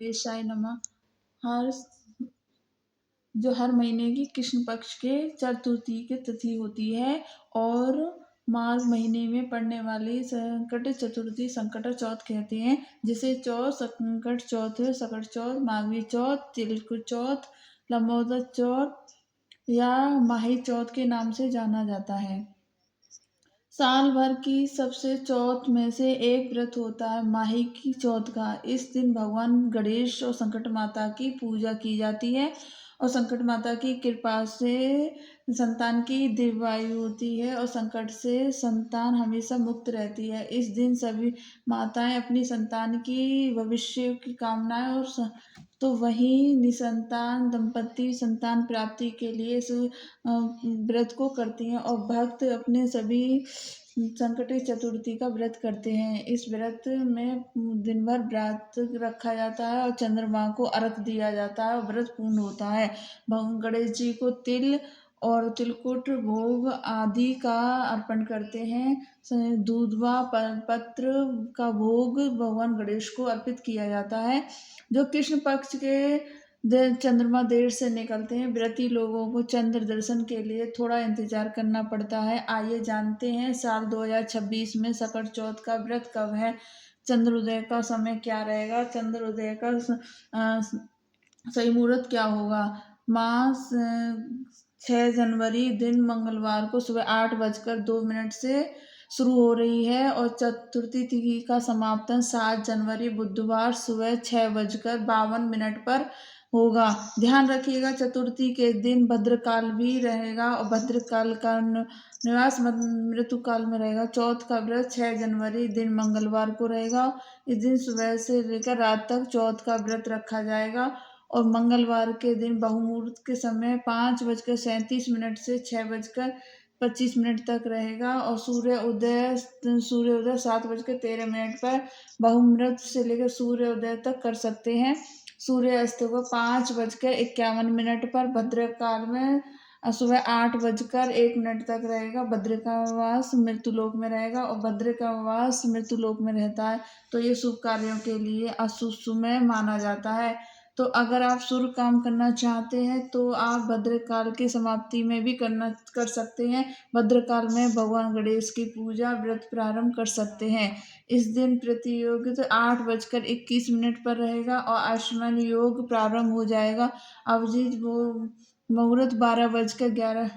गणेशाय नमः। हर जो हर महीने की कृष्ण पक्ष के चतुर्थी की तिथि होती है और माघ महीने में पड़ने वाली संकट चतुर्थी संकट चौथ कहते हैं, जिसे चौथ संकट चौथ, सकट चौथ, माघी चौथ, तिलक चौथ, लंबोदर चौथ या माही चौथ के नाम से जाना जाता है। साल भर की सबसे चौथ में से एक व्रत होता है माही की चौथ का। इस दिन भगवान गणेश और संकट माता की पूजा की जाती है और संकट माता की कृपा से संतान की दीर्घायु होती है और संकट से संतान हमेशा मुक्त रहती है। इस दिन सभी माताएं अपनी संतान की भविष्य की कामनाएं तो वहीं निसंतान दंपति संतान प्राप्ति के लिए इस व्रत को करती हैं और भक्त अपने सभी संकटी चतुर्थी का व्रत करते हैं। इस व्रत में दिन भर व्रत रखा जाता है और चंद्रमा को अर्घ दिया जाता है और व्रत पूर्ण होता है। भगवान गणेश जी को तिल और तिलकुट भोग आदि का अर्पण करते हैं। दूधवा पत्र का भोग भगवान गणेश को अर्पित किया जाता है। जो कृष्ण पक्ष के चंद्रमा देर से निकलते हैं, व्रती लोगों को चंद्र दर्शन के लिए थोड़ा इंतजार करना पड़ता है। आइए जानते हैं साल 2026 में सकट चौथ का व्रत कब है, चंद्रोदय का समय क्या रहेगा, चंद्रोदय का सही मुहूर्त क्या होगा। मास 6 जनवरी दिन मंगलवार को सुबह 8:02 से शुरू हो रही है और चतुर्थी तिथि का समापन 7 जनवरी बुधवार सुबह 6:52 पर होगा। ध्यान रखिएगा चतुर्थी के दिन भद्रकाल भी रहेगा और भद्रकाल का निवास मृत्युकाल में रहेगा। चौथ का व्रत 6 जनवरी दिन मंगलवार को रहेगा। इस दिन सुबह से लेकर रात तक चौथ का व्रत रखा जाएगा और मंगलवार के दिन बहुमुहूर्त के समय 5:37 से 6:25 तक रहेगा और सूर्योदय 7:13 पर बहुमुहूर्त से लेकर सूर्योदय तक कर सकते हैं। सूर्य अस्त को 5:51 पर भद्रकाल में सुबह 8:01 तक रहेगा। भद्रकावास मृत्युलोक में रहेगा और भद्रकावास मृत्युलोक में रहता है, तो ये शुभ कार्यों के लिए अशुभ समय माना जाता है। तो अगर आप शुभ काम करना चाहते हैं तो आप भद्रकाल की समाप्ति में भी कर सकते हैं। भद्रकाल में भगवान गणेश की पूजा व्रत प्रारंभ कर सकते हैं। इस दिन प्रतियोगिता 8:21 पर रहेगा और आयुष्मान योग प्रारंभ हो जाएगा। अभिजीत वो मुहूर्त 12:11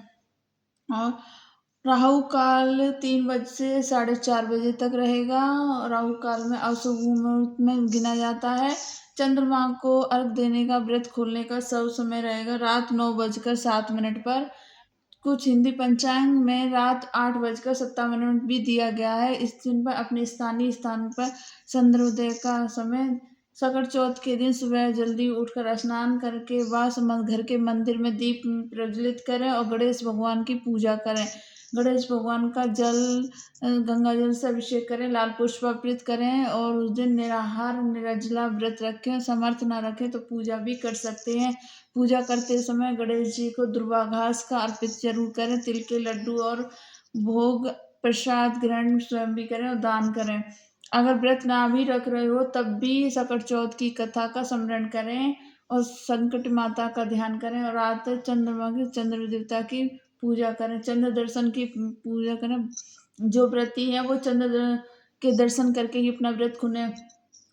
और राहु काल 3 बजे से 4:30 तक रहेगा। राहु काल में अशुभ मुहूर्त में गिना जाता है। चंद्रमा को अर्घ देने का व्रत खोलने का सब समय रहेगा रात 9:07 पर। कुछ हिंदी पंचांग में रात 8:57 भी दिया गया है। इस दिन पर अपने स्थानीय स्थान पर चंद्रोदय का समय। सकट चौथ के दिन सुबह जल्दी उठकर स्नान करके घर के मंदिर में दीप प्रज्वलित करें और गणेश भगवान की पूजा करें। गणेश भगवान का गंगा जल से अभिषेक करें, लाल पुष्प अर्पित करें और उस दिन निराहार निर्जला व्रत रखें। समर्थ ना रखें तो पूजा भी कर सकते हैं। पूजा करते समय गणेश जी को दुर्वा घास का अर्पित जरूर करें। तिल के लड्डू और भोग प्रसाद ग्रहण स्वयं भी करें और दान करें। अगर व्रत ना भी रख रहे हो तब भी सकट चौथ की कथा का स्मरण करें और संकट माता का ध्यान करें और रात चंद्रमा की चंद्र देवता की पूजा करें, चंद्र दर्शन की पूजा करें। जो व्रती है वो चंद्र के दर्शन करके ही अपना व्रत खुले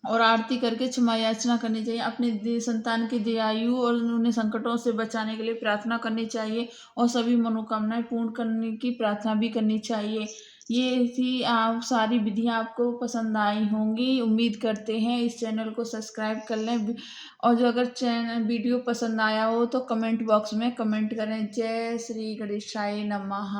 और आरती करके क्षमा याचना करनी चाहिए। अपने संतान की दीर्घायु और उन्हें संकटों से बचाने के लिए प्रार्थना करनी चाहिए और सभी मनोकामनाएं पूर्ण करने की प्रार्थना भी करनी चाहिए। ये थी आप सारी विधियां आपको पसंद आई होंगी, उम्मीद करते हैं। इस चैनल को सब्सक्राइब कर लें और जो अगर चैनल वीडियो पसंद आया हो तो कमेंट बॉक्स में कमेंट करें। जय श्री गणेशाय नमः।